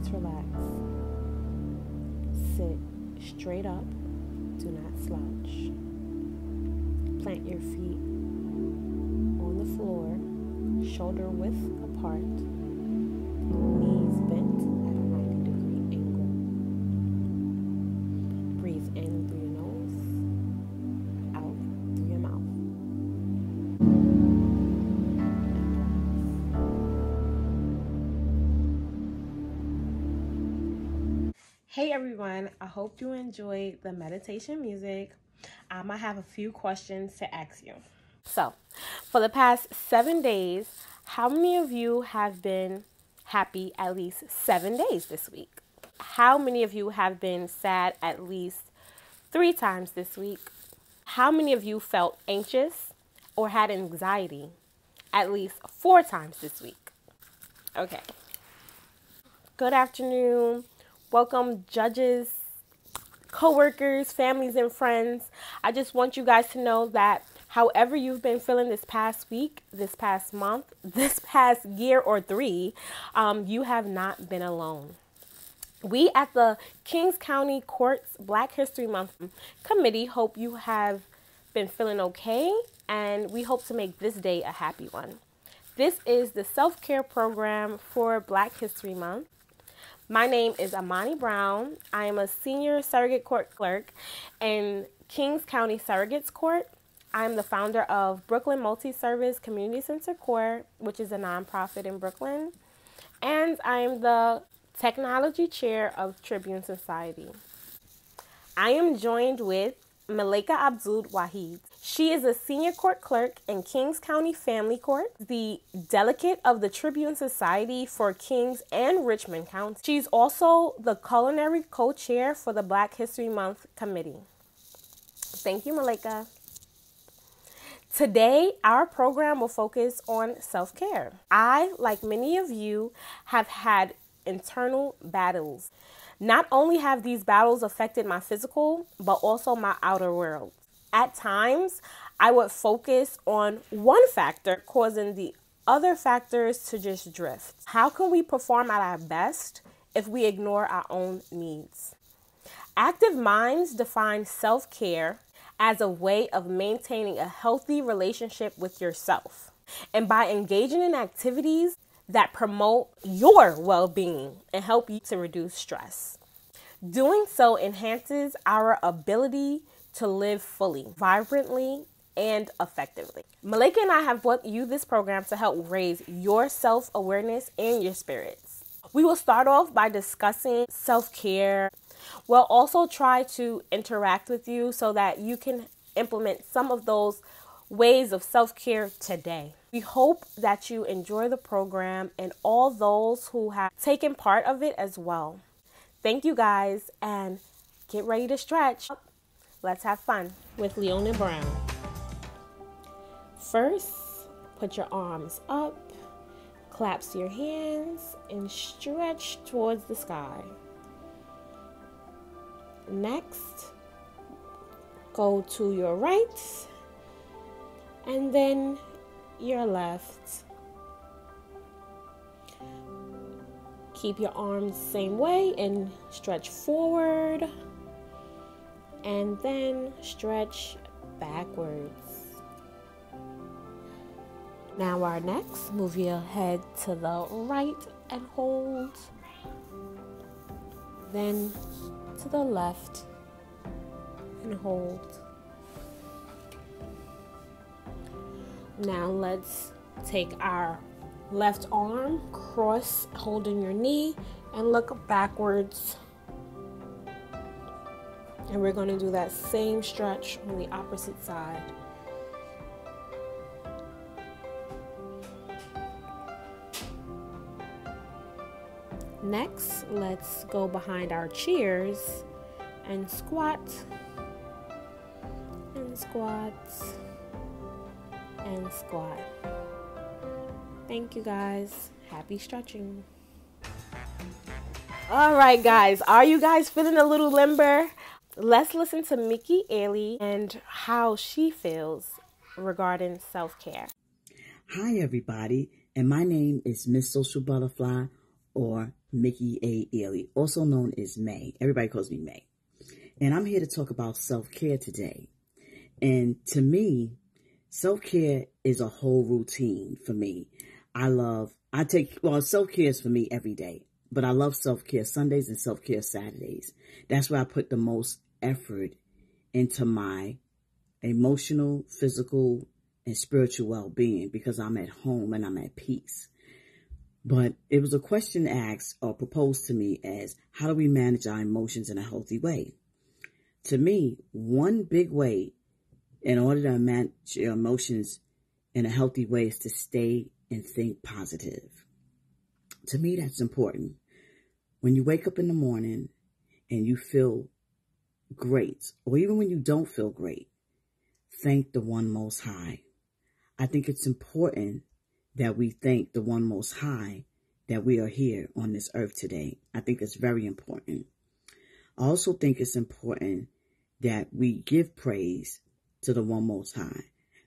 let's relax. Sit straight up, do not slouch. Plant your feet on the floor, shoulder width apart, knees bent at a 90-degree angle. Breathe in through your nose, out through your mouth. Hey everyone, I hope you enjoyed the meditation music. I have a few questions to ask you. So, for the past 7 days, how many of you have been happy at least 7 days this week? How many of you have been sad at least 3 times this week? How many of you felt anxious or had anxiety at least 4 times this week? Okay. Good afternoon. Welcome, judges, co-workers, families, and friends. I just want you guys to know that however you've been feeling this past week, this past month, this past year or 3, you have not been alone. We at the Kings County Courts Black History Month Committee hope you have been feeling okay, and we hope to make this day a happy one. This is the self-care program for Black History Month. My name is Amani Brown. I am a senior surrogate court clerk in Kings County Surrogates Court. I'm the founder of Brooklyn Multi-Service Community Center Court, which is a nonprofit in Brooklyn. And I am the technology chair of Tribune Society. I am joined with Malika Abdul Wahid. She is a senior court clerk in Kings County Family Court, the delegate of the Tribune Society for Kings and Richmond County. She's also the culinary co-chair for the Black History Month Committee. Thank you, Malika. Today, our program will focus on self-care. I, like many of you, have had internal battles. Not only have these battles affected my physical, but also my outer world. At times, I would focus on one factor, causing the other factors to just drift. How can we perform at our best if we ignore our own needs? Active minds define self-care as a way of maintaining a healthy relationship with yourself, and by engaging in activities that promote your well-being and help you to reduce stress. Doing so enhances our ability to live fully, vibrantly, and effectively. Malika and I have brought you this program to help raise your self-awareness and your spirits. We will start off by discussing self-care. We'll also try to interact with you so that you can implement some of those ways of self-care today. We hope that you enjoy the program and all those who have taken part of it as well. Thank you guys, and get ready to stretch. Let's have fun with Leona Brown. First, put your arms up, clasp your hands, and stretch towards the sky. Next, go to your right, and then your left. Keep your arms the same way and stretch forward, and then stretch backwards. Now our next, move your head to the right and hold, then to the left and hold. Now let's take our left arm, cross, holding your knee, and look backwards. And we're going to do that same stretch on the opposite side. Next, let's go behind our chairs and squat, and squat, and squat. Thank you guys. Happy stretching. All right, guys. Are you guys feeling a little limber? Let's listen to Mickey Ailey and how she feels regarding self-care. Hi, everybody. And my name is Miss Social Butterfly, or Mickey A. Ely, also known as May. Everybody calls me May. And I'm here to talk about self-care today. And to me, self-care is a whole routine for me. Self-care is for me every day. But I love self-care Sundays and self-care Saturdays. That's where I put the most effort into my emotional, physical, and spiritual well-being because I'm at home and I'm at peace. But it was a question asked or proposed to me as, how do we manage our emotions in a healthy way? To me, one big way in order to manage your emotions in a healthy way is to stay and think positive. To me, that's important. When you wake up in the morning and you feel great, or even when you don't feel great, thank the One Most High. I think it's important that we thank the One Most High that we are here on this earth today. I think it's very important. I also think it's important that we give praise to the One Most High.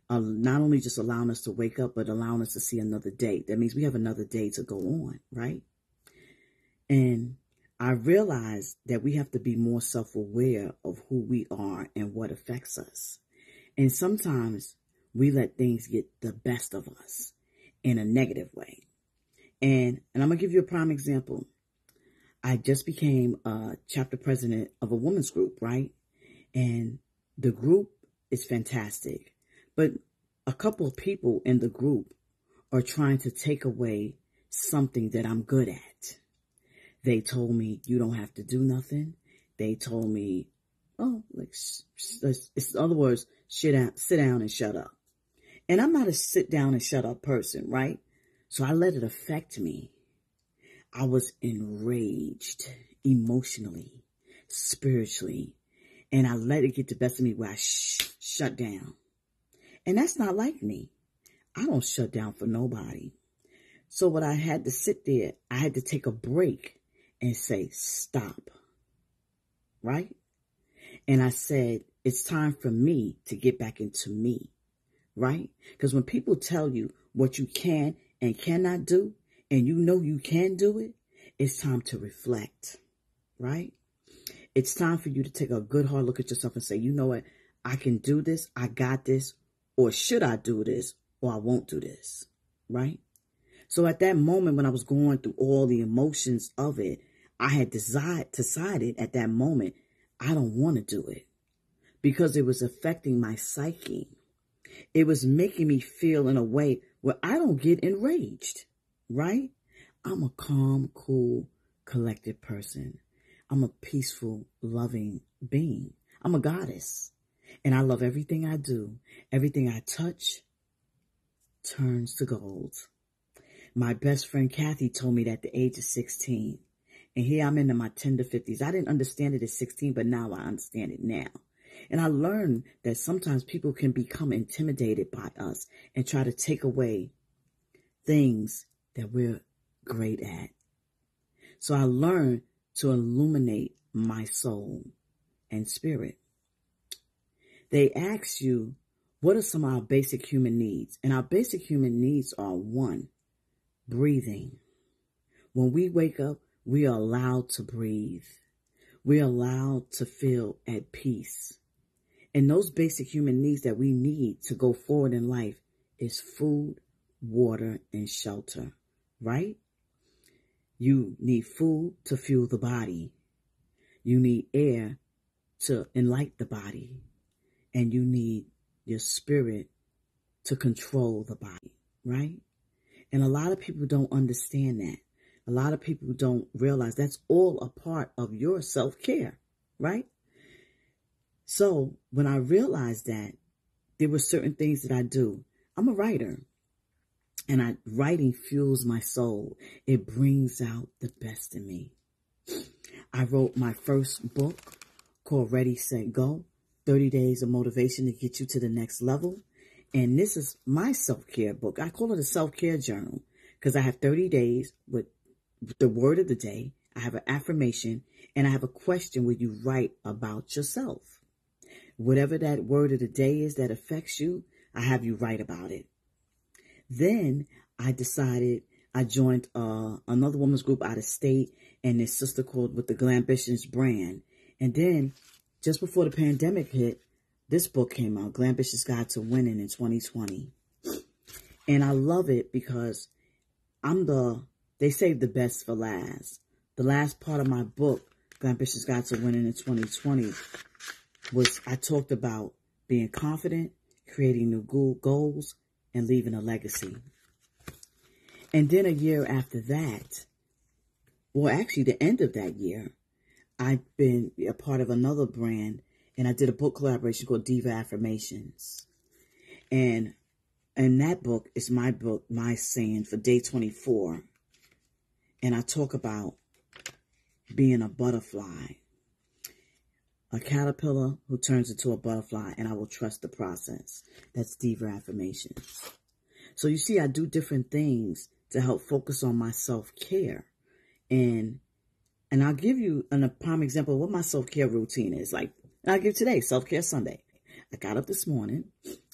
Not only just allowing us to wake up, but allowing us to see another day. That means we have another day to go on, right? And I realize that we have to be more self-aware of who we are and what affects us. And sometimes we let things get the best of us in a negative way. And I'm going to give you a prime example. I just became a chapter president of a women's group, right? And the group is fantastic. But a couple of people in the group are trying to take away something that I'm good at. They told me, you don't have to do nothing. They told me, in other words, sit down and shut up. And I'm not a sit down and shut up person, right? So I let it affect me. I was enraged emotionally, spiritually, and I let it get the best of me where I shut down. And that's not like me. I don't shut down for nobody. So what I had to sit there, I had to take a break and say, stop, right? And I said, it's time for me to get back into me, right? Because when people tell you what you can and cannot do, and you know you can do it, it's time to reflect, right? It's time for you to take a good hard look at yourself and say, you know what? I can do this. I got this. Or should I do this? Or I won't do this, right? So at that moment when I was going through all the emotions of it, I had decided at that moment, I don't want to do it because it was affecting my psyche. It was making me feel in a way where I don't get enraged, right? I'm a calm, cool, collected person. I'm a peaceful, loving being. I'm a goddess. And I love everything I do. Everything I touch turns to gold. My best friend Kathy told me that at the age of 16. And here I'm into my tender 50s. I didn't understand it at 16, but now I understand it now. And I learned that sometimes people can become intimidated by us and try to take away things that we're great at. So I learned to illuminate my soul and spirit. They ask you, what are some of our basic human needs? And our basic human needs are 1, breathing. When we wake up, we are allowed to breathe. We are allowed to feel at peace. And those basic human needs that we need to go forward in life is food, water, and shelter, right? You need food to fuel the body. You need air to enlighten the body. And you need your spirit to control the body, right? And a lot of people don't understand that. A lot of people don't realize that's all a part of your self-care, right? So when I realized that, there were certain things that I do. I'm a writer, and writing fuels my soul. It brings out the best in me. I wrote my first book called Ready, Set, Go, 30 Days of Motivation to Get You to the Next Level. And this is my self-care book. I call it a self-care journal because I have 30 days with the word of the day. I have an affirmation, and I have a question where you write about yourself. Whatever that word of the day is that affects you, I have you write about it. Then I decided I joined another women's group out of state and this sister called with the Glambitions brand. And then just before the pandemic hit, this book came out, Glambitions Guide to Winning in 2020. And I love it because they saved the best for last. The last part of my book, Glambitions Guide to Winning in 2020, was I talked about being confident, creating new goals, and leaving a legacy. And then a year after that, well, actually the end of that year, I've been a part of another brand, and I did a book collaboration called Diva Affirmations. And that book is my book, my saying for day 24. And I talk about being a butterfly, a caterpillar who turns into a butterfly, and I will trust the process. That's Diva Affirmations. So you see, I do different things to help focus on my self-care. And I'll give you a prime example of what my self-care routine is. Like, I'll give today, Self-Care Sunday. I got up this morning.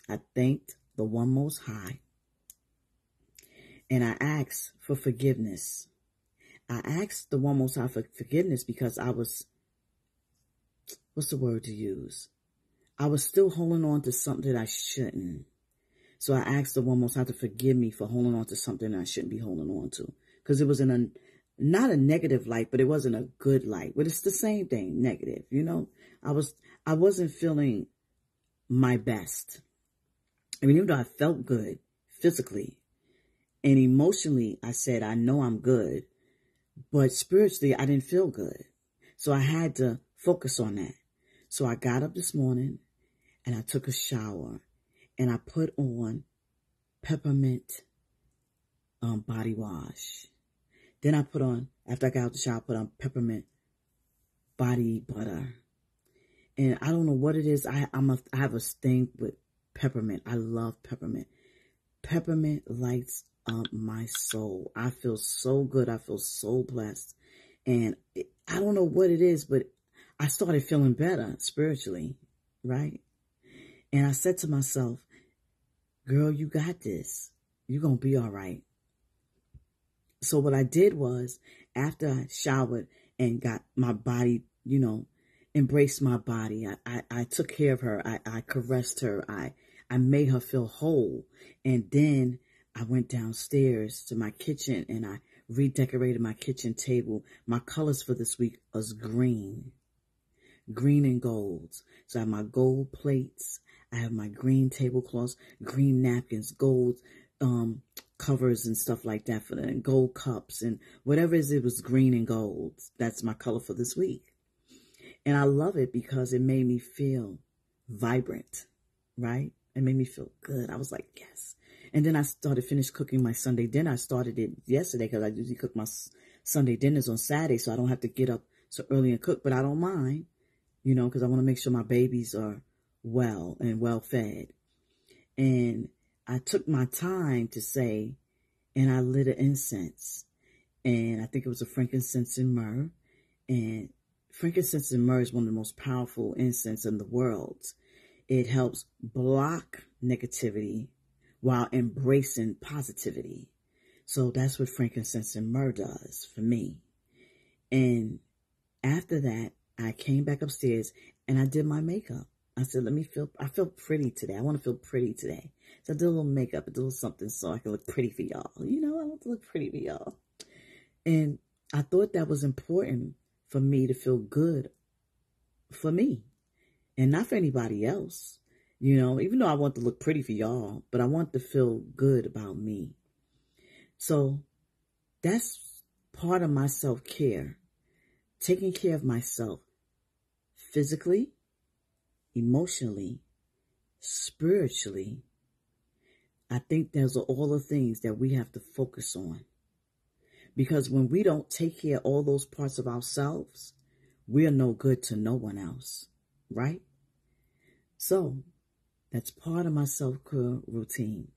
I thanked the One Most High. And I asked for forgiveness. I asked the One Most High for forgiveness because I was, what's the word to use? I was still holding on to something that I shouldn't. So I asked the One Most High to forgive me for holding on to something I shouldn't be holding on to. Because it was not a negative light, but it wasn't a good light. But it's the same thing, negative, you know. I wasn't feeling my best. I mean, even though I felt good physically and emotionally, I said, I know I'm good. But spiritually, I didn't feel good. So I had to focus on that. So I got up this morning and I took a shower. And I put on peppermint body wash. Then I put on, after I got out of the shower, I put on peppermint body butter. And I don't know what it is. I have a thing with peppermint. I love peppermint. Peppermint lights up my soul. I feel so good. I feel so blessed. And I don't know what it is, but I started feeling better spiritually, right? And I said to myself, girl, you got this. You're going to be all right. So what I did was, after I showered and got my body, you know, embraced my body, I took care of her. I caressed her. I made her feel whole. And then I went downstairs to my kitchen and I redecorated my kitchen table. My colors for this week was green and gold. So I have my gold plates. I have my green tablecloths, green napkins, gold covers and stuff like that for and gold cups and whatever it was green and gold. That's my color for this week. And I love it because it made me feel vibrant, right? It made me feel good. I was like, yes. And then I finished cooking my Sunday dinner. I started it yesterday because I usually cook my Sunday dinners on Saturday, so I don't have to get up so early and cook, but I don't mind, you know, because I want to make sure my babies are well and well fed. And I took my time to say, and I lit an incense, and I think it was a frankincense and myrrh. And frankincense and myrrh is one of the most powerful incense in the world. It helps block negativity while embracing positivity. So that's what frankincense and myrrh does for me. And after that, I came back upstairs and I did my makeup. I said, I feel pretty today. I want to feel pretty today. So I did a little makeup, I did a little something so I can look pretty for y'all. You know, I want to look pretty for y'all. And I thought that was important for me to feel good for me and not for anybody else. You know, even though I want to look pretty for y'all, but I want to feel good about me. So that's part of my self-care. Taking care of myself physically, emotionally, spiritually. I think those are all the things that we have to focus on. Because when we don't take care of all those parts of ourselves, we're no good to no one else, right? So that's part of my self-care routine.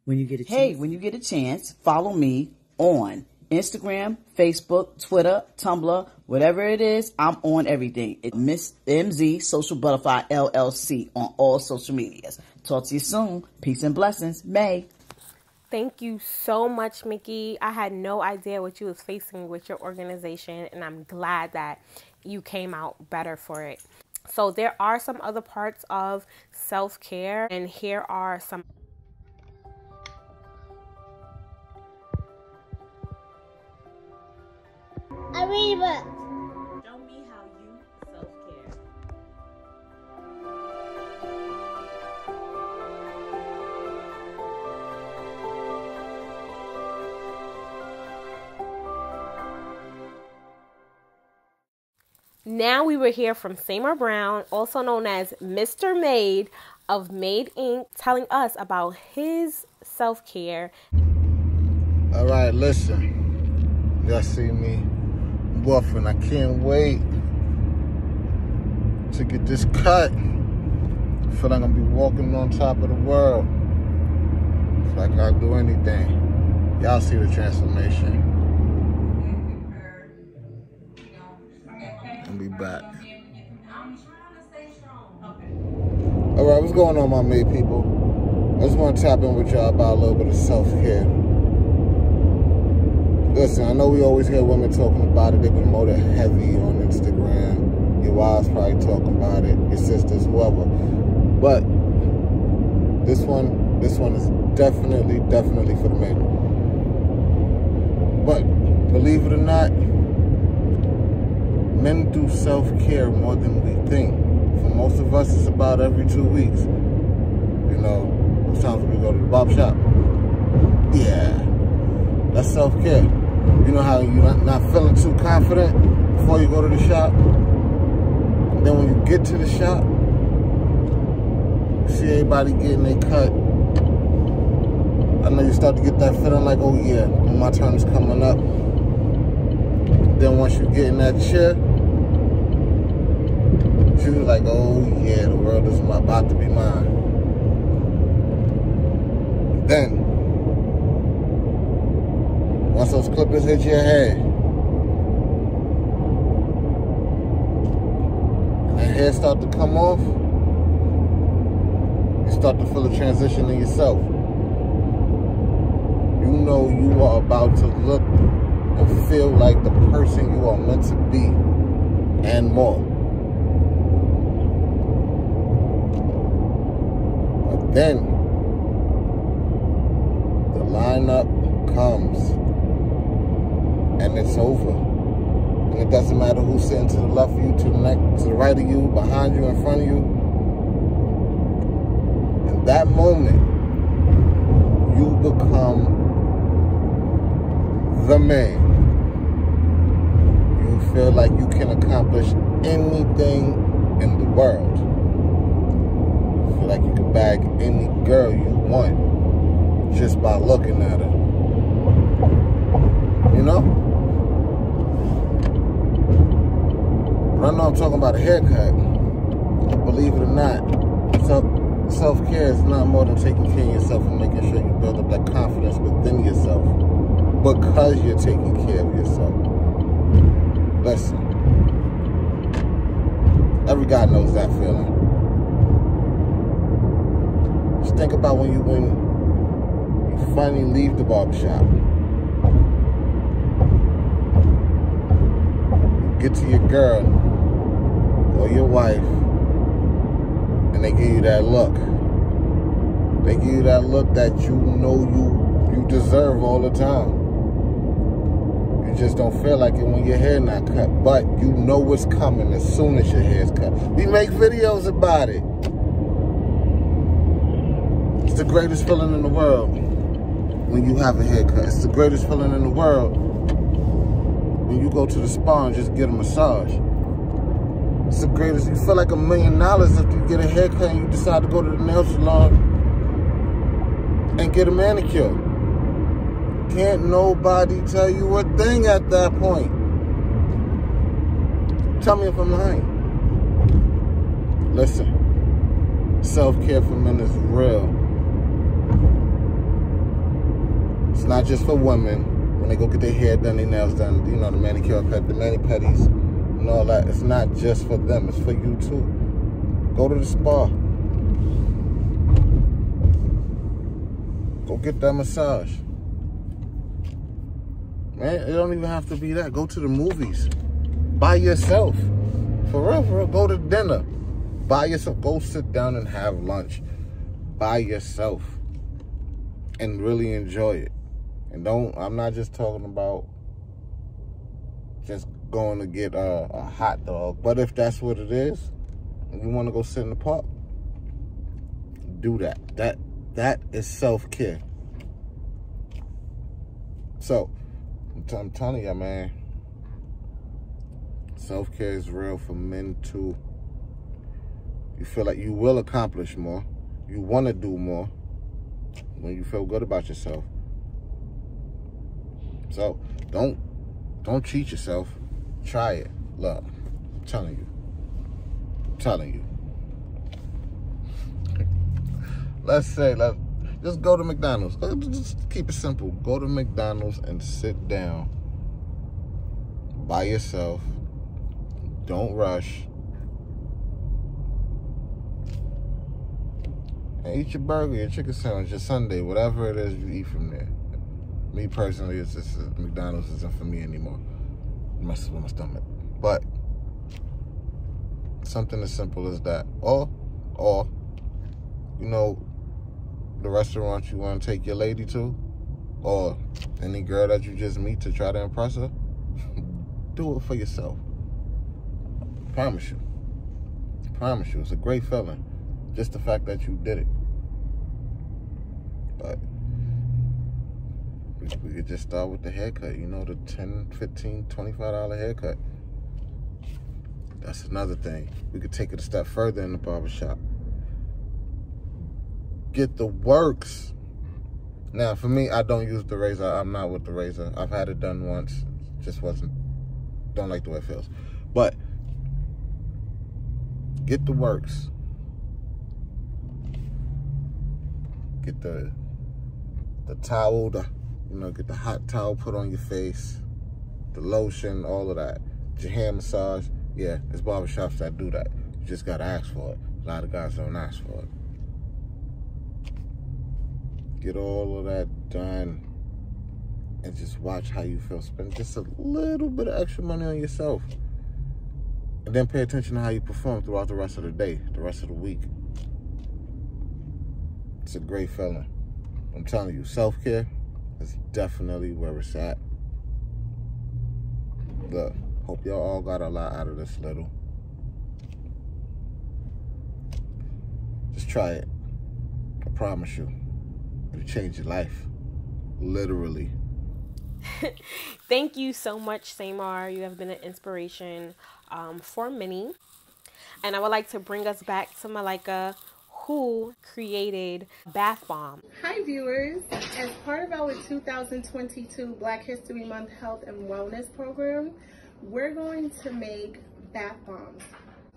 When you get a chance, when you get a chance, follow me on Instagram, Facebook, Twitter, Tumblr, whatever it is, I'm on everything. It's Miss MZ Social Butterfly LLC on all social medias. Talk to you soon. Peace and blessings. May. Thank you so much, Mickey. I had no idea what you was facing with your organization, and I'm glad that you came out better for it. So there are some other parts of self-care, and here are some. I read a book. Show me how you self-care. Now we will hear from Seymour Brown, also known as Mr. Made of Made Inc., telling us about his self-care. All right, listen. Y'all see me buffing. I can't wait to get this cut. I feel like I'm gonna be walking on top of the world. Feel like I'll do anything. Y'all see the transformation. I'll be back. All right, what's going on, my Made people? I just want to tap in with y'all about a little bit of self-care. Listen, I know we always hear women talking about it. They promote it heavy on Instagram. Your wives probably talking about it. Your sisters, whoever. But this one is definitely for the men. But believe it or not, men do self-care more than we think. For most of us, it's about every 2 weeks. You know, sometimes we go to the barber shop. Yeah, that's self-care. You know how you're not feeling too confident before you go to the shop? And then when you get to the shop, you see everybody getting their cut. I know you start to get that feeling like, oh yeah, my turn is coming up. Then once you get in that chair, she was like, oh yeah, the world is about to be mine. Then, once those clippers hit your head, and that hair start to come off, you start to feel a transition in yourself. You know you are about to look and feel like the person you are meant to be, and more. But then, the lineup comes, and it's over. And it doesn't matter who's sitting to the left of you, to the right of you, behind you, in front of you. In that moment, you become the man. You feel like you can accomplish anything in the world. You feel like you can bag any girl you want just by looking at her. You know? But I know I'm talking about a haircut. Believe it or not, self-care is not more than taking care of yourself and making sure you build up that confidence within yourself because you're taking care of yourself. Listen, every guy knows that feeling. Just think about when you finally leave the barbershop. You get to your girl or your wife, and they give you that look. They give you that look that you know you deserve all the time. You just don't feel like it when your hair not cut, but you know what's coming as soon as your hair's cut. We make videos about it. It's the greatest feeling in the world when you have a haircut. It's the greatest feeling in the world when you go to the spa and just get a massage. It's the greatest. You feel like $1 million if you get a haircut and you decide to go to the nail salon and get a manicure. Can't nobody tell you a thing at that point. Tell me if I'm lying. Listen, self-care for men is real. It's not just for women when they go get their hair done, their nails done, you know, the manicure cut, the mani-pedis, and all that. It's not just for them, it's for you too. Go to the spa. Go get that massage. Man, it don't even have to be that. Go to the movies. By yourself. For real. Go to dinner. By yourself. Go sit down and have lunch. By yourself. And really enjoy it. And I'm not just talking about just going to get a hot dog. But if that's what it is, and you want to go sit in the park, do that. That is self-care. So, I'm telling you, man, self-care is real for men too. You feel like you will accomplish more. You want to do more when you feel good about yourself. So, don't cheat yourself. Try it. Look, I'm telling you. Let's just go to McDonald's. Just keep it simple. Go to McDonald's and sit down by yourself. Don't rush. And eat your burger, your chicken sandwich, your sundae, whatever it is you eat from there. Me personally, it's just McDonald's isn't for me anymore. It messes with my stomach. But something as simple as that. Or you know, the restaurant you want to take your lady to, or any girl that you just meet to try to impress her, do it for yourself. Promise you, it's a great feeling, just the fact that you did it. But we could just start with the haircut, you know, the $10, $15, $25 haircut. That's another thing. We could take it a step further in the barbershop. Get the works. Now, for me, I don't use the razor. I'm not with the razor. I've had it done once. Just don't like the way it feels. But get the works. Get the towel, get the hot towel put on your face, the lotion, all of that. Your hair massage. Yeah, there's barbershops that do that. You just gotta ask for it. A lot of guys don't ask for it. Get all of that done and just watch how you feel. Spend just a little bit of extra money on yourself. And then pay attention to how you perform throughout the rest of the day, the rest of the week. It's a great feeling. I'm telling you, self-care is definitely where it's at. Look, hope y'all all got a lot out of this little. Just try it. I promise you. It'll change your life. Literally. Thank you so much, Samar. You have been an inspiration for many. And I would like to bring us back to Malika, who created Bath Bomb. Hi viewers, as part of our 2022 Black History Month Health and Wellness Program, we're going to make bath bombs.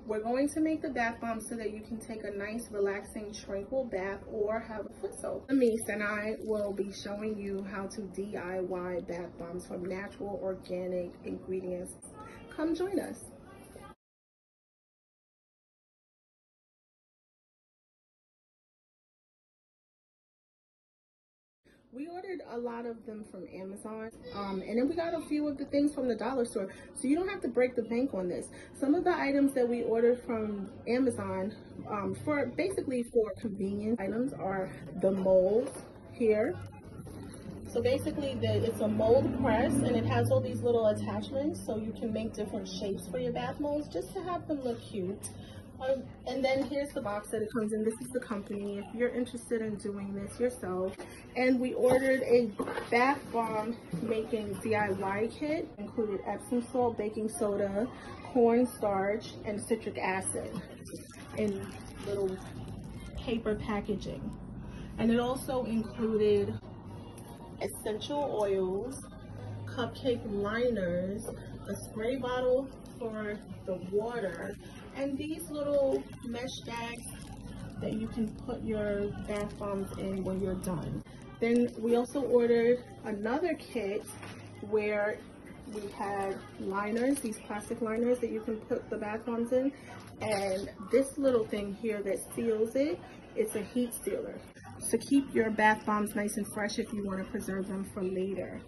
We're going to make the bath bombs so that you can take a nice, relaxing, tranquil bath or have a foot soak. Amis and I will be showing you how to DIY bath bombs from natural, organic ingredients. Come join us. We ordered a lot of them from Amazon, and then we got a few of the things from the dollar store, so you don't have to break the bank on this. Some of the items that we ordered from Amazon for convenience items are the molds here. So basically it's a mold press, and it has all these little attachments so you can make different shapes for your bath molds just to have them look cute. And then here's the box that it comes in. This is the company if you're interested in doing this yourself. And we ordered a bath bomb making DIY kit. It included Epsom salt, baking soda, cornstarch, and citric acid in little paper packaging. And it also included essential oils, cupcake liners, a spray bottle for the water, and these little mesh bags that you can put your bath bombs in when you're done. Then we also ordered another kit where we had liners, these plastic liners that you can put the bath bombs in, and this little thing here that seals it, it's a heat sealer. to keep your bath bombs nice and fresh if you want to preserve them for later.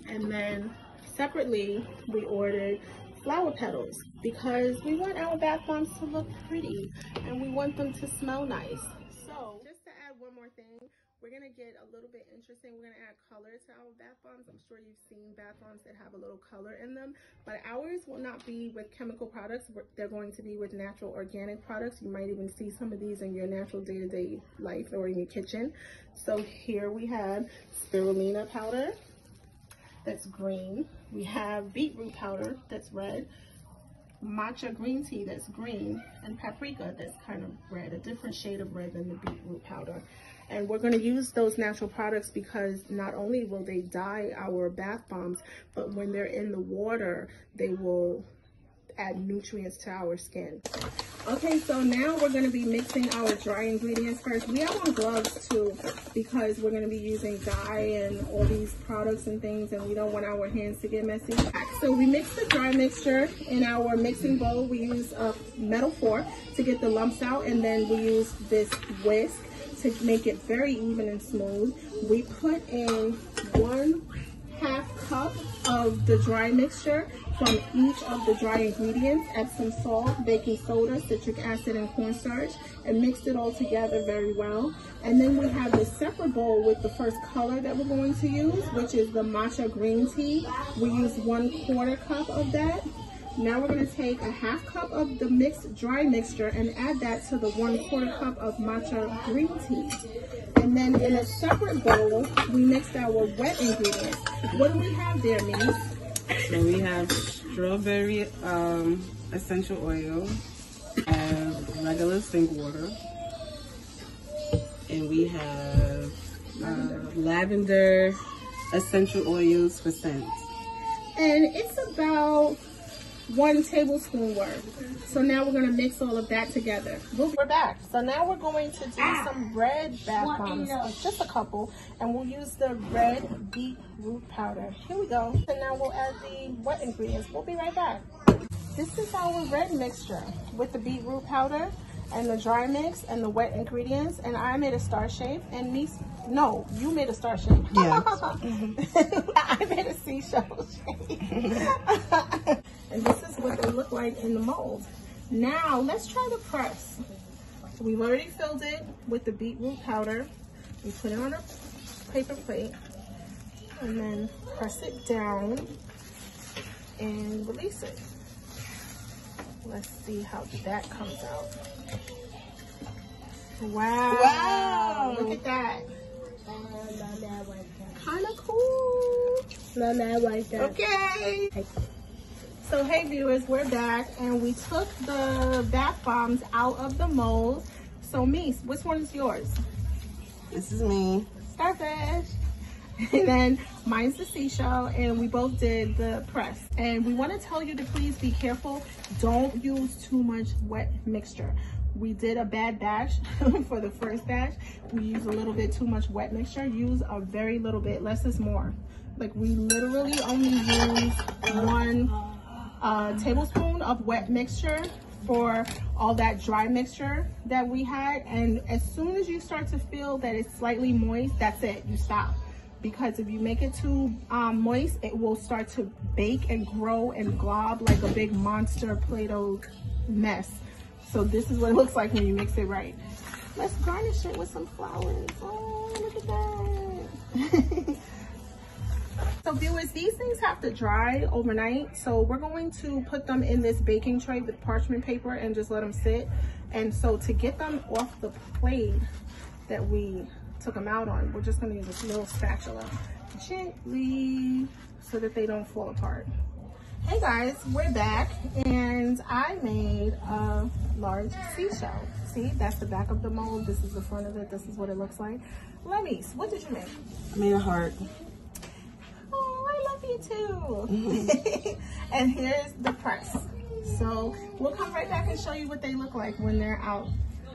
And then separately, we ordered flower petals because we want our bath bombs to look pretty and we want them to smell nice. So just to add one more thing, we're going to get a little bit interesting. We're going to add color to our bath bombs. I'm sure you've seen bath bombs that have a little color in them, but ours will not be with chemical products. They're going to be with natural organic products. You might even see some of these in your natural day-to-day life or in your kitchen. So here we have spirulina powder, that's green. We have beetroot powder, that's red. Matcha green tea, that's green. And paprika, that's kind of red, a different shade of red than the beetroot powder. And we're going to use those natural products because not only will they dye our bath bombs, but when they're in the water, they will add nutrients to our skin. Okay, so now we're going to be mixing our dry ingredients first. We have on gloves too because we're going to be using dye and all these products and things, and we don't want our hands to get messy. So we mix the dry mixture in our mixing bowl. We use a metal fork to get the lumps out, and then we use this whisk to make it very even and smooth. We put in 1/2 cup of the dry mixture from each of the dry ingredients, Epsom salt, baking soda, citric acid, and cornstarch, and mixed it all together very well. And then we have this separate bowl with the first color that we're going to use, which is the matcha green tea. We use 1/4 cup of that. Now we're going to take a 1/2 cup of the mixed dry mixture and add that to the 1/4 cup of matcha green tea. And then in a separate bowl, we mixed our wet ingredients. What do we have there, Mies? So we have strawberry essential oil, regular sink water, and we have lavender essential oils for scents. And it's about 1 tablespoon worth. So now we're going to mix all of that together. We're back. So now we're going to do some red bath bombs, just a couple, and we'll use the red beetroot powder. Here we go. And now we'll add the wet ingredients. We'll be right back. This is our red mixture with the beetroot powder and the dry mix and the wet ingredients. And I made a star shape, and no, you made a star shape. Yeah. I made a seashell shape. And this is what they look like in the mold. Now, let's try the press. We've already filled it with the beetroot powder. We put it on a paper plate and then press it down and release it. Let's see how that comes out. Wow. Look at that. Kind of cool. Okay. So hey viewers, we're back and we took the bath bombs out of the mold. So Mies, which one is yours? This is me. Starfish. And then mine's the seashell, and we both did the press. And we want to tell you to please be careful. Don't use too much wet mixture. We did a bad batch for the first batch. We used a little bit too much wet mixture. Use a very little bit, less is more. Like we literally only use 1 tablespoon of wet mixture for all that dry mixture that we had. And as soon as you start to feel that it's slightly moist, that's it, you stop. Because if you make it too moist, it will start to bake and grow and glob like a big monster Play-Doh mess. So this is what it looks like when you mix it right. Let's garnish it with some flowers. Oh, look at that. So viewers, these things have to dry overnight. So we're going to put them in this baking tray with parchment paper and just let them sit. And so to get them off the plate that we took them out on, we're just going to use this little spatula gently so that they don't fall apart. Hey guys, we're back, and I made a large seashell. See, that's the back of the mold. This is the front of it. This is what it looks like. Mies, what did you make? I made a heart. Oh, I love you too. And here's the press. So we'll come right back and show you what they look like when they're out.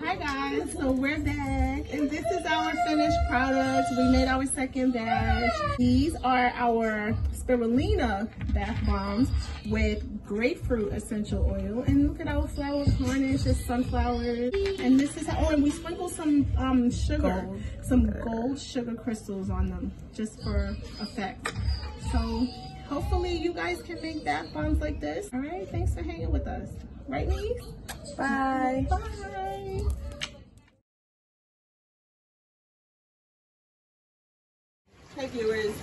Hi guys, so we're back and this is our finished product. We made our second batch. These are our spirulina bath bombs with grapefruit essential oil, and look at our flower garnish, it's sunflowers. And this is how, and we sprinkle some sugar, some gold sugar crystals on them just for effect. So hopefully you guys can make bath bombs like this. All right, thanks for hanging with us. Right, Niece? Bye. Bye. Hey viewers,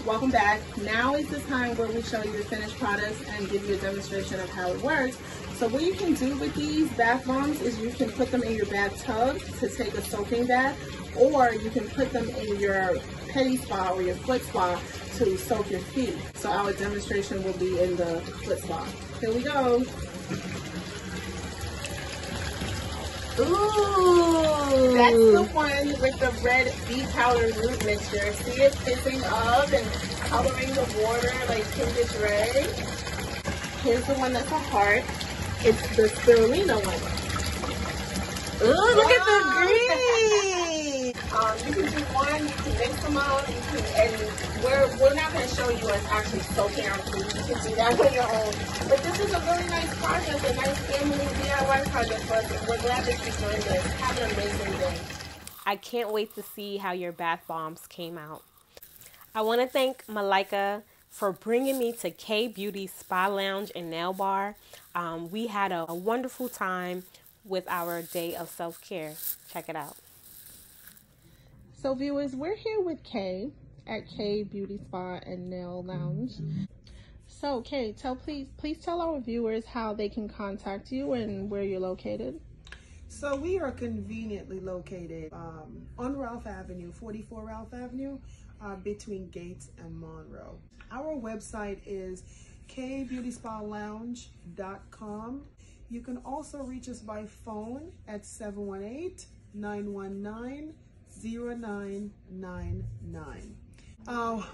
welcome back. Now is the time where we show you the finished products and give you a demonstration of how it works. So what you can do with these bath bombs is you can put them in your bathtub to take a soaking bath, or you can put them in your pedi spa or your foot spa to soak your feet. So our demonstration will be in the foot spa. Here we go. Ooh, that's the one with the red beet powder root mixture. See it fizzing up and coloring the water like pinkish red. Here's the one that's a heart. It's the spirulina one. Ooh, look at the green. You can do one, you can mix them up, and we're not going to show you us actually soaking our food. You can do that on your own. But this is a really nice project, a nice family DIY project for us. We're glad that you joined us. Have an amazing day. I can't wait to see how your bath bombs came out. I want to thank Malika for bringing me to K Beauty Spa Lounge and Nail Bar. We had a wonderful time with our day of self-care. Check it out. So viewers, we're here with Kay at K Beauty Spa and Nail Lounge. So Kay, please tell our viewers how they can contact you and where you're located. So we are conveniently located on Ralph Avenue, 44 Ralph Avenue, between Gates and Monroe. Our website is kbeautyspalounge.com. You can also reach us by phone at 718-919-0999.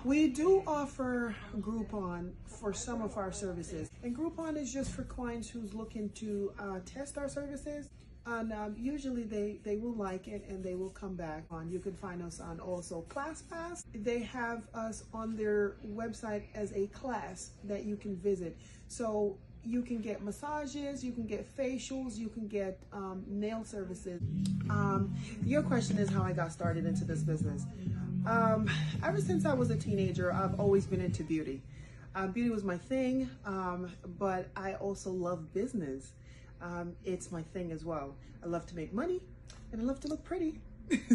We do offer Groupon for some of our services, and Groupon is just for clients who's looking to test our services, and usually they will like it and they will come back on. You can find us on also ClassPass. They have us on their website as a class that you can visit. So you can get massages, you can get facials, you can get nail services. Your question is how I got started into this business. Ever since I was a teenager, I've always been into beauty. Beauty was my thing, but I also love business. It's my thing as well. I love to make money and I love to look pretty.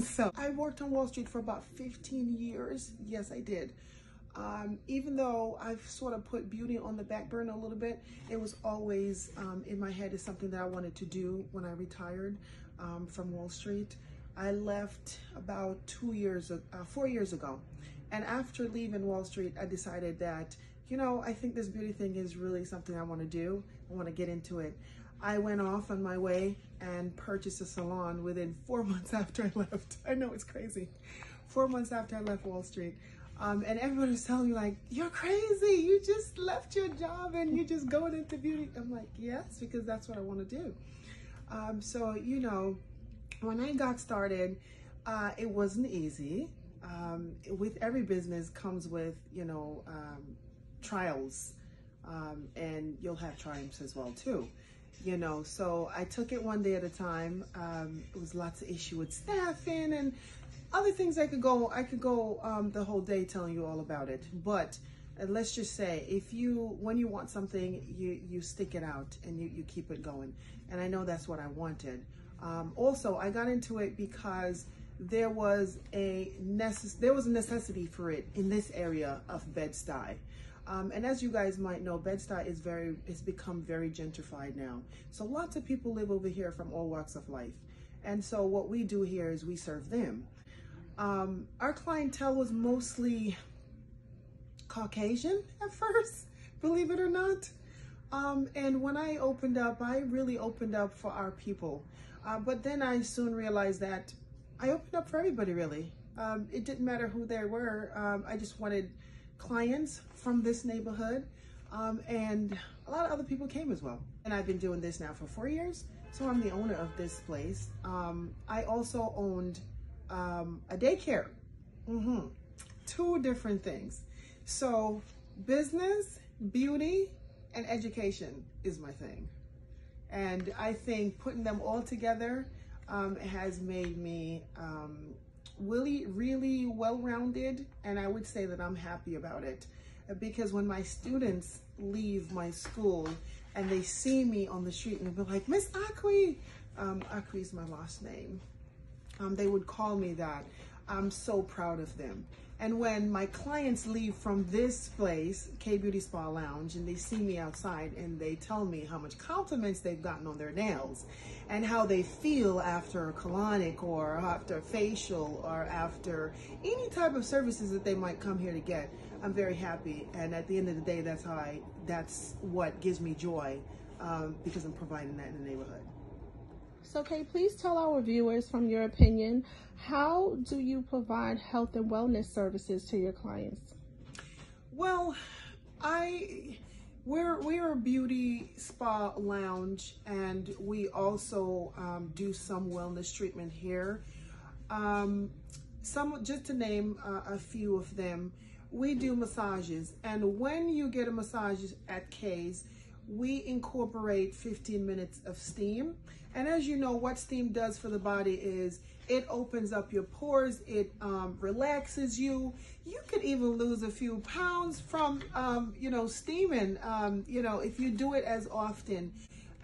So I worked on Wall Street for about 15 years. Yes, I did. Even though I've sort of put beauty on the back burner a little bit, it was always in my head as something that I wanted to do when I retired from Wall Street. I left about 4 years ago. And after leaving Wall Street, I decided that, you know, I think this beauty thing is really something I want to do. I want to get into it. I went off on my way and purchased a salon within 4 months after I left. I know, it's crazy. 4 months after I left Wall Street. And everyone was telling me like, you're crazy. You just left your job and you're just going into beauty. I'm like, yes, because that's what I want to do. So, you know, when I got started, it wasn't easy. With every business comes with, you know, trials, and you'll have triumphs as well too. You know, so I took it one day at a time. It was lots of issue with staffing and other things. I could go the whole day telling you all about it. But let's just say, when you want something, you stick it out and you keep it going. And I know that's what I wanted. Also, I got into it because there was a necessity for it in this area of Bed-Stuy. And as you guys might know, Bed-Stuy it's become very gentrified now. So lots of people live over here from all walks of life. And so what we do here is we serve them. Our clientele was mostly Caucasian at first, believe it or not. And when I opened up, I really opened up for our people. But then I soon realized that I opened up for everybody, really. It didn't matter who they were. I just wanted clients from this neighborhood, and a lot of other people came as well. And I've been doing this now for 4 years, So I'm the owner of this place. I also owned a daycare. Two different things. So business, beauty, and education is my thing. And I think putting them all together has made me really well-rounded, and I would say that I'm happy about it. Because when my students leave my school and they see me on the street and they'll be like, Miss Akwi, Akwi's my last name. They would call me that. I'm so proud of them. And when my clients leave from this place, K Beauty Spa Lounge, and they see me outside and they tell me how much compliments they've gotten on their nails and how they feel after a colonic or after a facial or after any type of services that they might come here to get, I'm very happy. And at the end of the day, that's what gives me joy, because I'm providing that in the neighborhood. So Kay, please tell our viewers, from your opinion, how do you provide health and wellness services to your clients? Well, we're a beauty spa lounge, and we also do some wellness treatment here. Just to name a few of them, we do massages, and when you get a massage at Kay's, we incorporate 15 minutes of steam. And as you know, what steam does for the body is it opens up your pores, it relaxes you. You could even lose a few pounds from, steaming, if you do it as often.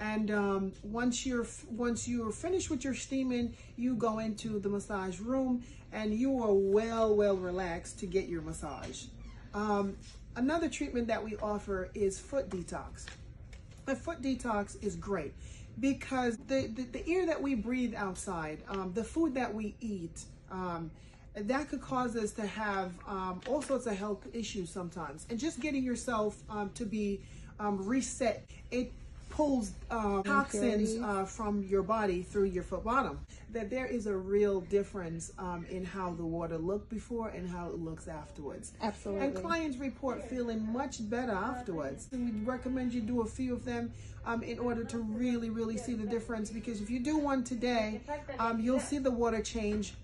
And once you're finished with your steaming, you go into the massage room and you are well relaxed to get your massage. Another treatment that we offer is foot detox. A foot detox is great because the air that we breathe outside, the food that we eat, that could cause us to have all sorts of health issues sometimes. And just getting yourself to be reset, it pulls toxins from your body through your foot bottom. That there is a real difference in how the water looked before and how it looks afterwards. Absolutely. And clients report feeling much better afterwards. And we recommend you do a few of them in order to really see the difference, because if you do one today, you'll see the water change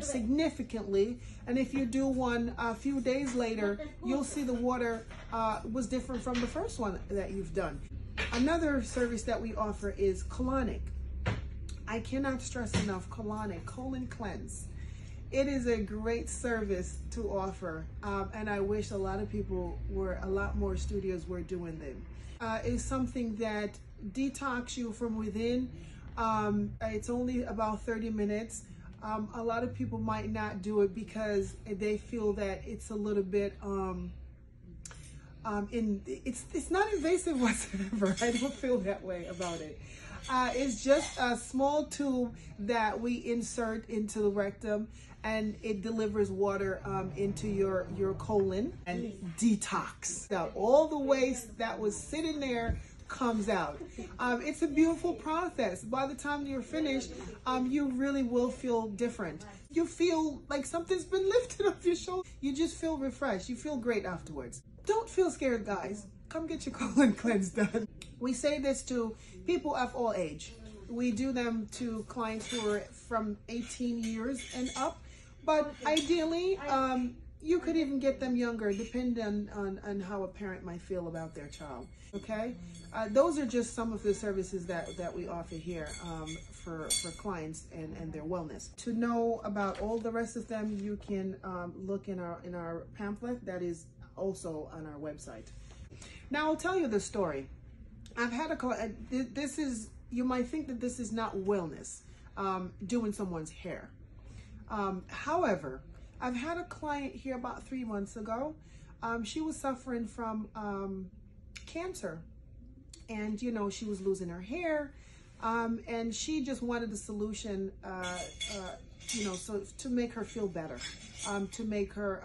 significantly, and if you do one a few days later, you'll see the water was different from the first one that you've done. Another service that we offer is colonic. I cannot stress enough colonic, colon cleanse. It is a great service to offer, and I wish a lot more studios were doing them. It's something that detox you from within. It's only about 30 minutes. A lot of people might not do it because they feel that it's a little bit it's not invasive whatsoever. I don't feel that way about it. It's just a small tube that we insert into the rectum, and it delivers water into your colon and detox out all the waste that was sitting there. Comes out. It's a beautiful process. By the time you're finished, you really will feel different. You feel like something's been lifted off your shoulder. You just feel refreshed. You feel great afterwards. Don't feel scared, guys. Come get your colon cleanse done. We say this to people of all age. We do them to clients who are from 18 years and up, but ideally, you could even get them younger, depending on how a parent might feel about their child. Okay, those are just some of the services that we offer here for clients and their wellness. To know about all the rest of them, you can look in our pamphlet that is also on our website. Now I'll tell you the story. I've had you might think that this is not wellness, doing someone's hair. However, I've had a client here about 3 months ago. She was suffering from cancer, and she was losing her hair, and she just wanted a solution, so to make her feel better, to make her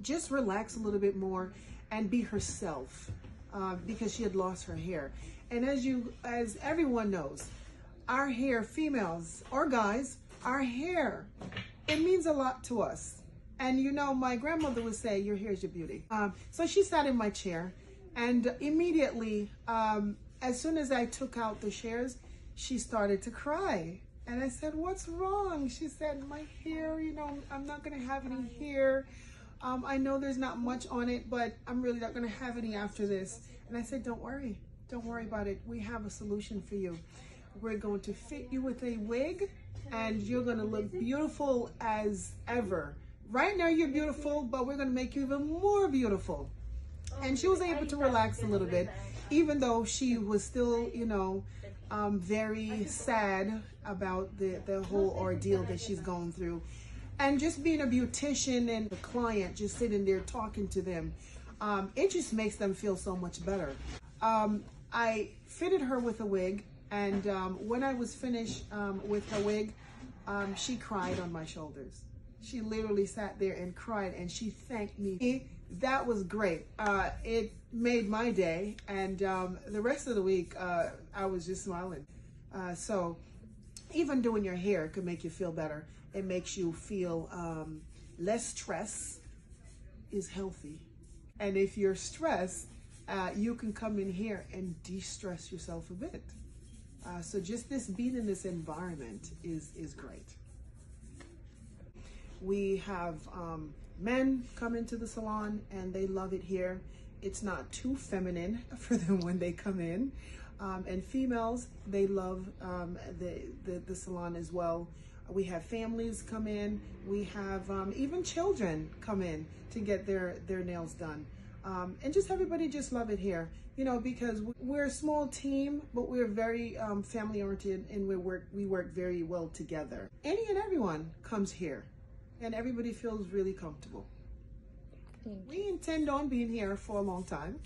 just relax a little bit more and be herself, because she had lost her hair. And as everyone knows, our hair, females or guys, our hair, it means a lot to us. And my grandmother would say, your hair is your beauty. So she sat in my chair, and immediately, As soon as I took out the shares, she started to cry. And I said, what's wrong? She said, my hair, you know, I'm not going to have any hair. I know there's not much on it, but I'm really not going to have any after this. And I said, don't worry. Don't worry about it. We have a solution for you. We're going to fit you with a wig, and you're going to look beautiful as ever. Right now you're beautiful, but we're going to make you even more beautiful. And she was able to relax a little bit, even though she was still, you know, very sad about the whole ordeal that she's going through. And just being a beautician and the client just sitting there talking to them, it just makes them feel so much better. I fitted her with a wig, and when I was finished with her wig, she cried on my shoulders. She literally sat there and cried, and she thanked me. That was great. It made my day, and the rest of the week, I was just smiling. So even doing your hair could make you feel better. It makes you feel less stress is healthy. And if you're stressed, you can come in here and de-stress yourself a bit. So just this being in this environment is great. We have men come into the salon and they love it here. It's not too feminine for them when they come in. And females, they love the salon as well. We have families come in. We have even children come in to get their nails done. And just everybody just love it here, you know, because we're a small team, but we're very family oriented, and we work very well together. Any and everyone comes here, and everybody feels really comfortable. We intend on being here for a long time,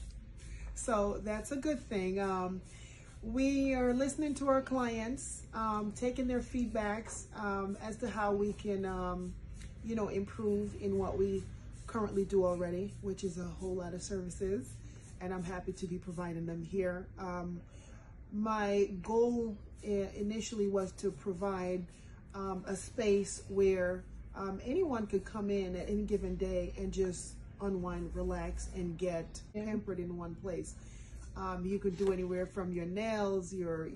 so that's a good thing. We are listening to our clients, taking their feedbacks as to how we can, you know, improve in what we currently do already, which is a whole lot of services, and I'm happy to be providing them here. My goal initially was to provide a space where anyone could come in at any given day and just unwind, relax, and get pampered in one place. You could do anywhere from your nails, your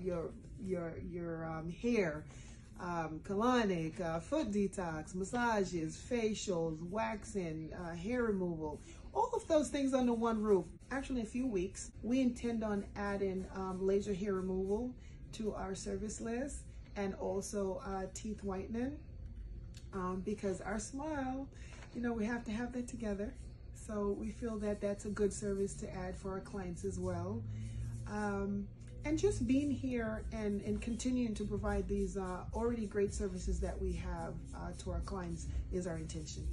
hair, colonic, foot detox, massages, facials, waxing, hair removal, all of those things under one roof. Actually, in a few weeks, we intend on adding laser hair removal to our service list, and also teeth whitening, because our smile, you know, we have to have that together. So we feel that that's a good service to add for our clients as well. And just being here and continuing to provide these already great services that we have to our clients is our intention.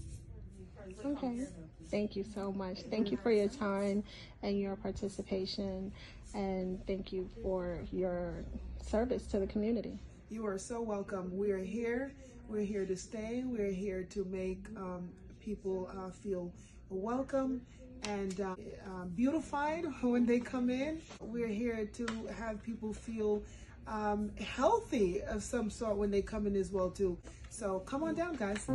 Okay. Thank you so much. Thank you for your time and your participation, and thank you for your service to the community. You are so welcome. We're here. We're here to stay. We're here to make people feel welcome and beautified when they come in. We're here to have people feel healthy of some sort when they come in as well too. So come on down, guys.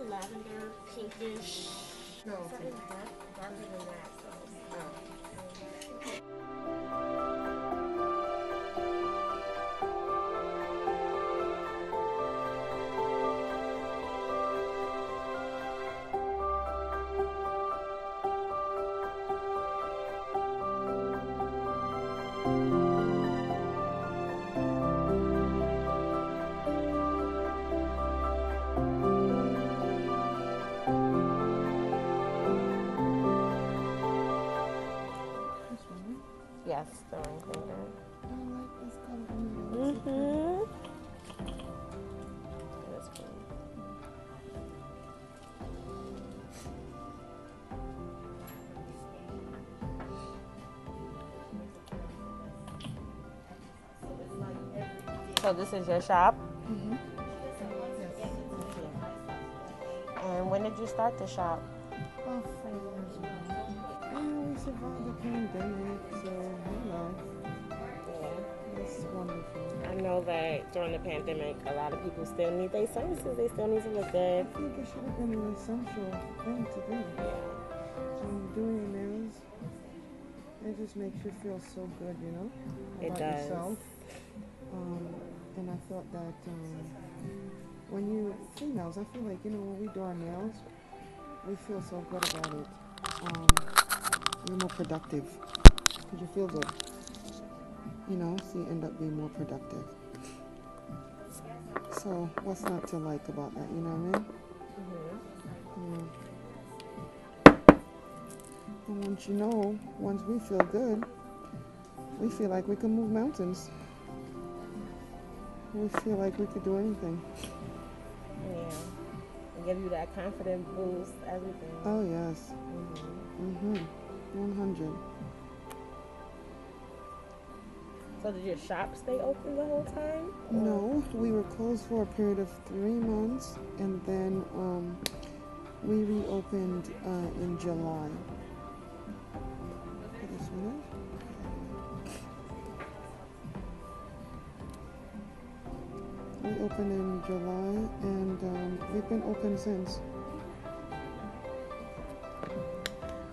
Lavender, pinkish. No, darker than that. Yes, the ring cleaner. I like this color. Mm-hmm. That's cool. So this is your shop? Mm-hmm. Yes. And when did you start the shop? About 4 years ago. We survived the pandemic, so you know, it's wonderful. I know know that during the pandemic, a lot of people still need their services. They still need to look good. I think it should have been an essential thing to do. Doing your nails, it just makes you feel so good, you know, about yourself. And I felt that when you females, I feel like, you know, when we do our nails, we feel so good about it. You're more productive because you feel good, you know, so you end up being more productive. So what's not to like about that, you know what I mean? And once we feel good, we feel like we can move mountains. We feel like we could do anything. Yeah. And give you that confident boost, everything. Oh, yes. 100. So did your shop stay open the whole time? No, we were closed for a period of 3 months, and then we reopened in July. We opened in July, and we've been open since.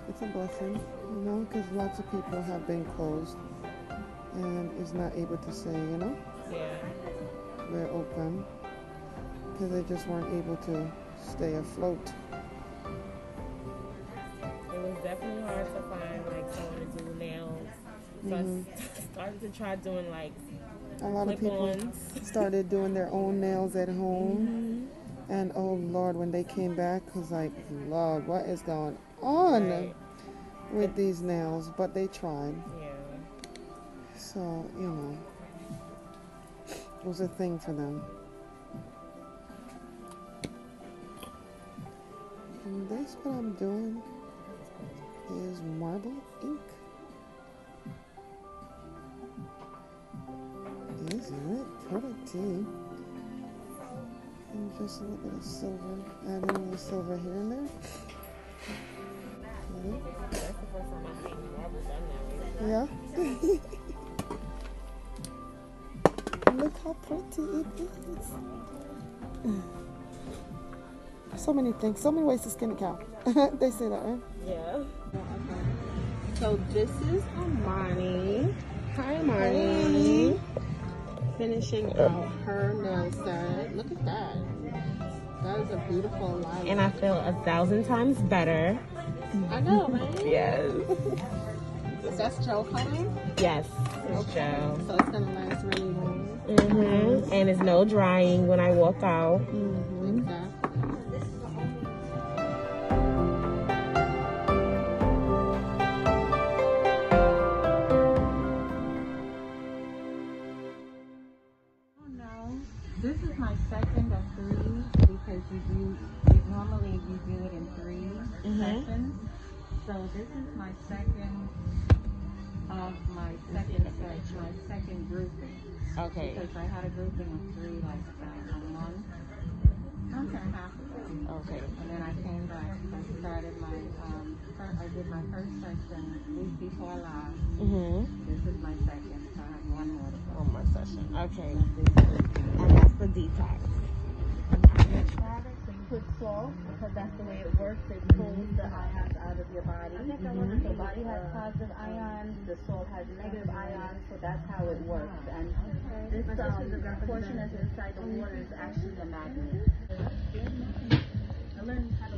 It's a blessing, you know, because lots of people have been closed and is not able to say, you know, we're open, because they just weren't able to stay afloat. It was definitely hard to find like someone to do nails. So I started to try doing like a lot of people started doing their own nails at home. And oh Lord, when they came back, I was like, Lord, what is going on with these nails? But they tried. So, you know, it was a thing for them. And this, what I'm doing is marble ink. Isn't it pretty? And just a little bit of silver. Add in a little silver here and there. That's the first time I've seen marble done that way. Yeah. Look how pretty it is. So many things, so many ways to skin a cow. They say that, right? Yeah. So this is Amani. Hi, Amani. Finishing out her nail set. Look at that. That is a beautiful line. And I feel 1,000 times better. I know, right? Yes. That's gel color? Yes, it's gel. So it's gonna last really long. And it's no drying when I walk out. Exactly. This is my second of 3 because normally you do it in 3 sessions. So this is my second of my second grouping. Okay. Because I had a grouping of 3 like about a month and a half ago. Okay. And then I came back. I started I did my first session week before last. This is my second, so I have 1 more to go. 1 more session. Okay. And that's the detox. So you put salt because that's the way it works. It pulls the ions out of your body. The body has positive ions, the salt has negative ions, so that's how it works. And this portion that's inside the water is actually a magnet. I learned how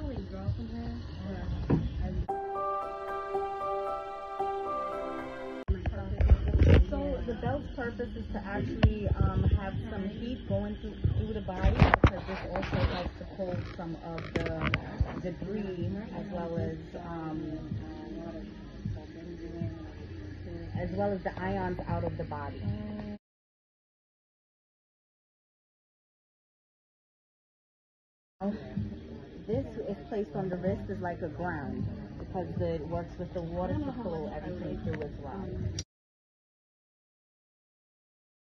to draw from her. So the belt's purpose is to actually have some heat going through the body, because this also helps to pull some of the debris as well as the ions out of the body. This is placed on the wrist as like a ground because it works with the water to flow everything through as well.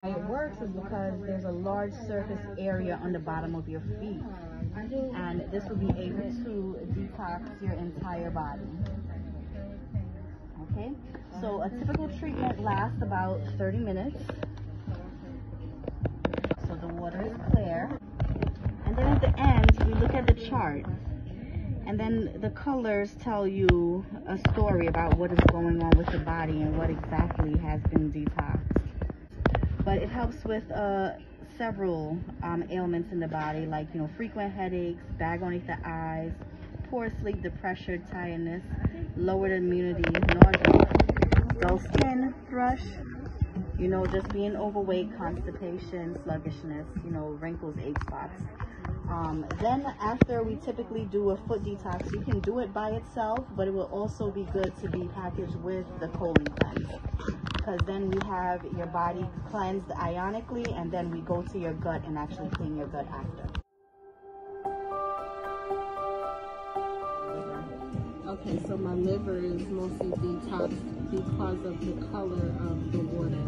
How it works is because there's a large surface area on the bottom of your feet, and this will be able to detox your entire body. Okay, so a typical treatment lasts about 30 minutes. So the water is clear. And then at the end, we look at the chart. And then the colors tell you a story about what is going on with the body and what exactly has been detoxed. But it helps with several ailments in the body, like, you know, frequent headaches, bag underneath the eyes, poor sleep, depression, tiredness, lowered immunity, nausea, dull skin, thrush, you know, just being overweight, constipation, sluggishness, you know, wrinkles, age spots. Then after we typically do a foot detox, you can do it by itself, but it will also be good to be packaged with the colon cleanse, because then we have your body cleansed ionically, and then we go to your gut and actually clean your gut after. Okay, so my liver is mostly detoxed because of the color of the water.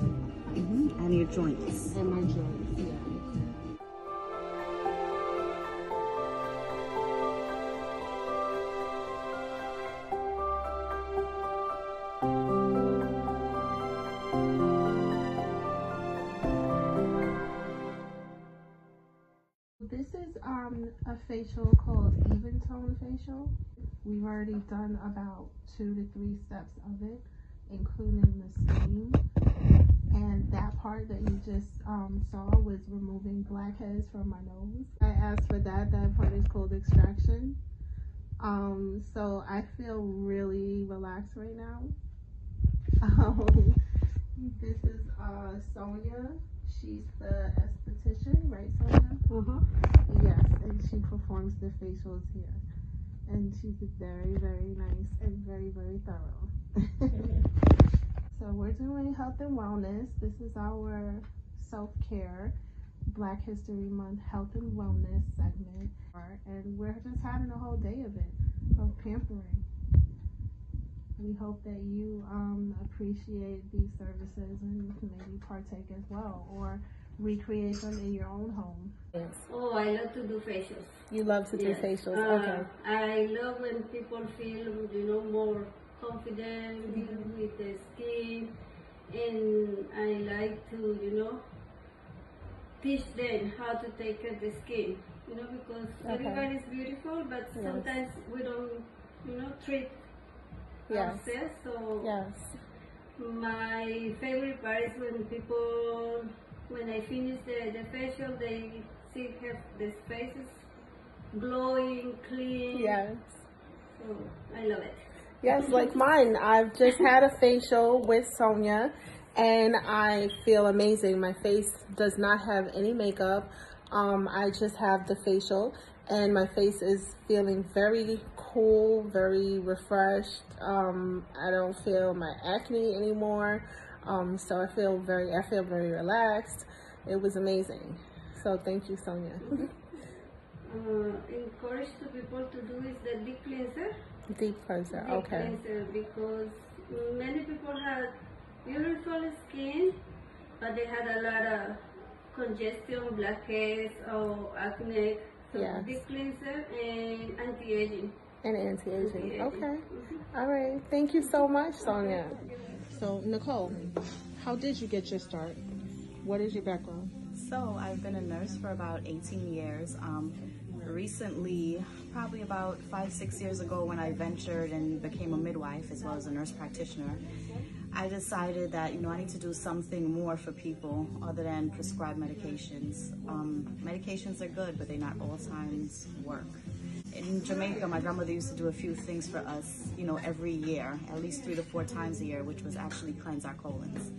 And your joints. And my joints, yeah. This is a facial called Even Tone Facial. We've already done about 2 to 3 steps of it, including the steam. And that part that you just saw was removing blackheads from my nose. I asked for that. That part is called extraction. So I feel really relaxed right now. This is Sonia. She's the esthetician, right, Sonia? Yes, and she performs the facials here. And she's very, very nice and very, very thorough. So we're doing health and wellness. This is our self-care Black History Month health and wellness segment. And we're just having a whole day of it, of pampering. We hope that you appreciate these services and maybe partake as well, or recreate them in your own home. Yes. Oh, I love to do facials. You love to do facials, okay. I love when people feel, you know, more confident with the skin, and I like to, you know, teach them how to take care of the skin, you know, because everybody's beautiful, but sometimes we don't, you know, treat ourselves. So my favorite part is when people, when I finish the facial, they have the faces glowing, clean. Yes. So I love it. Yes, like mine. I've just had a facial with Sonia, and I feel amazing. My face does not have any makeup. I just have the facial, and my face is feeling very cool, very refreshed. I don't feel my acne anymore. So I feel very relaxed. It was amazing. So thank you, Sonia. Encourage the people to do is the deep cleanser. Deep cleanser, deep cleanser, because many people have beautiful skin, but they had a lot of congestion, blackheads, or acne. So deep cleanser and anti-aging. And anti-aging. Okay. All right. Thank you so much, Sonia. So Nicole, how did you get your start? What is your background? So I've been a nurse for about 18 years. Recently, probably about 5-6 years ago, when I ventured and became a midwife as well as a nurse practitioner, I decided that, you know, I need to do something more for people other than prescribe medications. Medications are good, but they not all times work. In Jamaica, my grandmother used to do a few things for us, you know, every year, at least 3 to 4 times a year, which was actually cleanse our colons.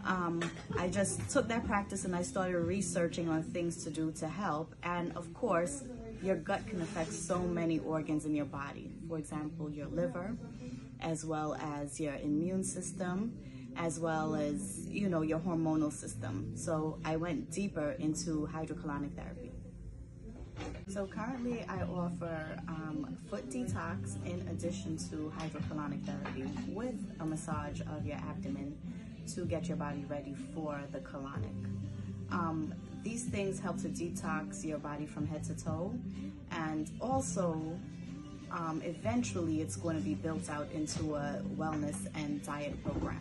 I just took that practice and I started researching on things to do to help. And of course, your gut can affect so many organs in your body. For example, your liver, as well as your immune system, as well as, you know, your hormonal system. So I went deeper into hydrocolonic therapy. So currently I offer foot detox in addition to hydrocolonic therapy with a massage of your abdomen to get your body ready for the colonic. These things help to detox your body from head to toe, and also Eventually, it's going to be built out into a wellness and diet program.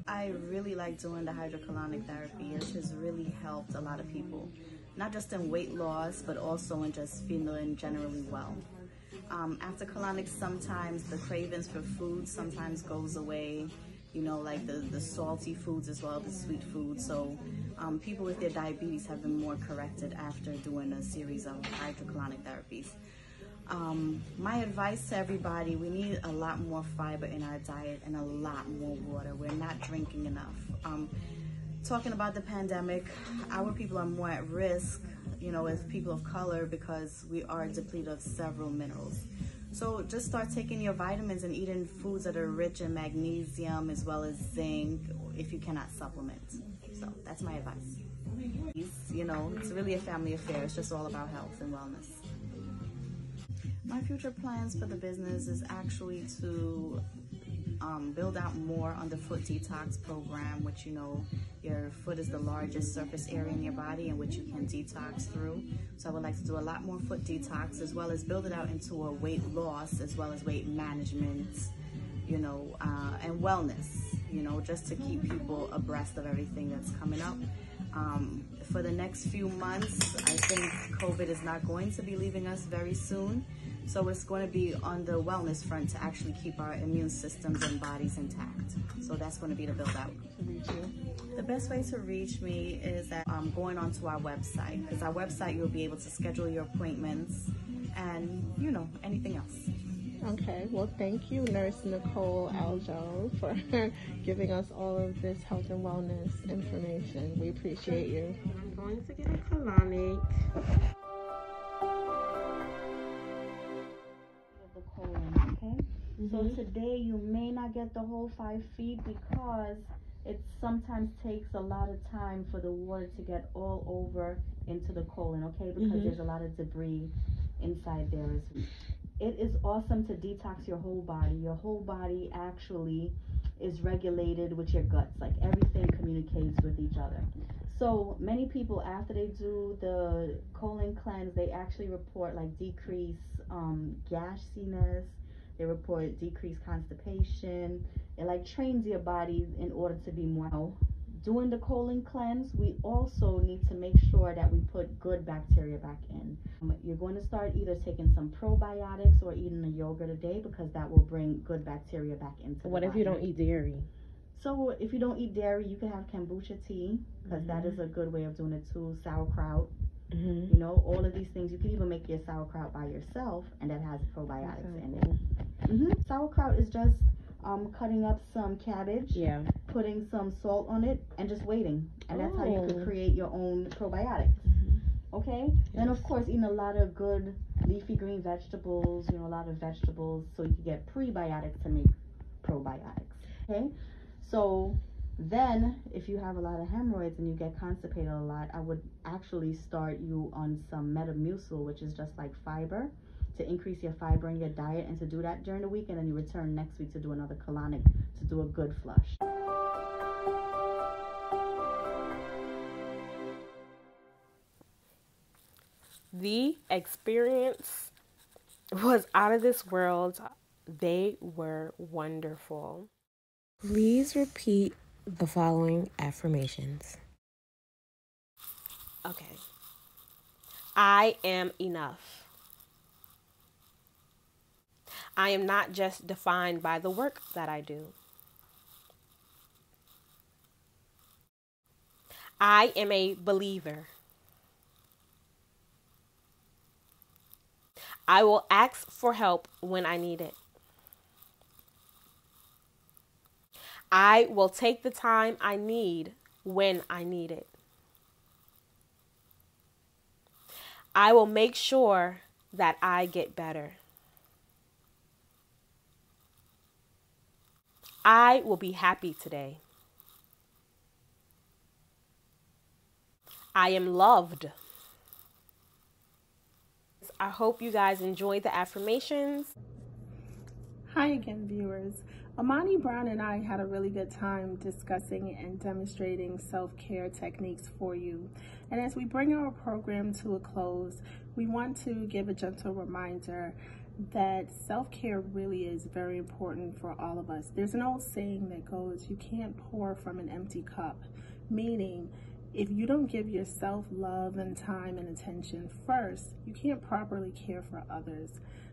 I really like doing the hydrocolonic therapy. It has really helped a lot of people, not just in weight loss, but also in just feeling generally well. After colonics, sometimes the cravings for food sometimes goes away, you know, like the salty foods as well, the sweet foods. So people with their diabetes have been more corrected after doing a series of hydrocolonic therapies. My advice to everybody, we need a lot more fiber in our diet and a lot more water. We're not drinking enough. Talking about the pandemic, our people are more at risk, you know, as people of color, because we are depleted of several minerals. So just start taking your vitamins and eating foods that are rich in magnesium as well as zinc, if you cannot supplement. So that's my advice. You know, it's really a family affair. It's just all about health and wellness. My future plans for the business is actually to build out more on the foot detox program, which, you know, your foot is the largest surface area in your body in which you can detox through. So I would like to do a lot more foot detox, as well as build it out into a weight loss as well as weight management, you know, and wellness, you know, just to keep people abreast of everything that's coming up. For the next few months, I think COVID is not going to be leaving us very soon. So it's going to be on the wellness front to actually keep our immune systems and bodies intact. So that's going to be the build out. The best way to reach me is that going onto our website, because our website you'll be able to schedule your appointments and, you know, anything else. Okay, well, thank you, Nurse Nicole Aljo, for giving us all of this health and wellness information. We appreciate you. I'm going to get a colonic. The colon, okay? So today you may not get the whole 5 feet because it sometimes takes a lot of time for the water to get all over into the colon, okay? Because there's a lot of debris inside there as well. It is awesome to detox your whole body. Your whole body actually is regulated with your guts. Like, everything communicates with each other. So many people, after they do the colon cleanse, they actually report like decreased gasiness. They report decreased constipation. It like trains your body in order to be more. Doing the colon cleanse, we also need to make sure that we put good bacteria back in. You're going to start either taking some probiotics or eating a yogurt a day, because that will bring good bacteria back into the body. What if you don't eat dairy? So if you don't eat dairy, you can have kombucha tea, because that is a good way of doing it too. Sauerkraut, you know, all of these things. You can even make your sauerkraut by yourself, and that has probiotics in it. Sauerkraut is just cutting up some cabbage, putting some salt on it, and just waiting. And that's how you can create your own probiotics. Okay? Then, of course, eating a lot of good leafy green vegetables, you know, a lot of vegetables, so you can get prebiotics to make probiotics. Okay? So then, if you have a lot of hemorrhoids and you get constipated a lot, I would actually start you on some Metamucil, which is just like fiber, to increase your fiber in your diet, and to do that during the week, and then you return next week to do another colonic to do a good flush. The experience was out of this world. They were wonderful. Please repeat the following affirmations. Okay. I am enough. I am not just defined by the work that I do. I am a believer. I will ask for help when I need it. I will take the time I need when I need it. I will make sure that I get better. I will be happy today. I am loved. I hope you guys enjoyed the affirmations. Hi again, viewers. Amani Brown and I had a really good time discussing and demonstrating self-care techniques for you. And as we bring our program to a close, we want to give a gentle reminder that self-care really is very important for all of us. There's an old saying that goes, you can't pour from an empty cup, meaning if you don't give yourself love and time and attention first, you can't properly care for others.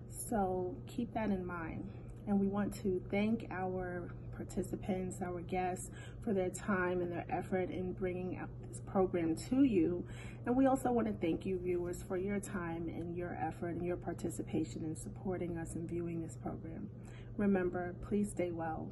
So keep that in mind. And we want to thank our participants, our guests, for their time and their effort in bringing out this program to you. And we also want to thank you, viewers, for your time and your effort and your participation in supporting us and viewing this program. Remember, please stay well.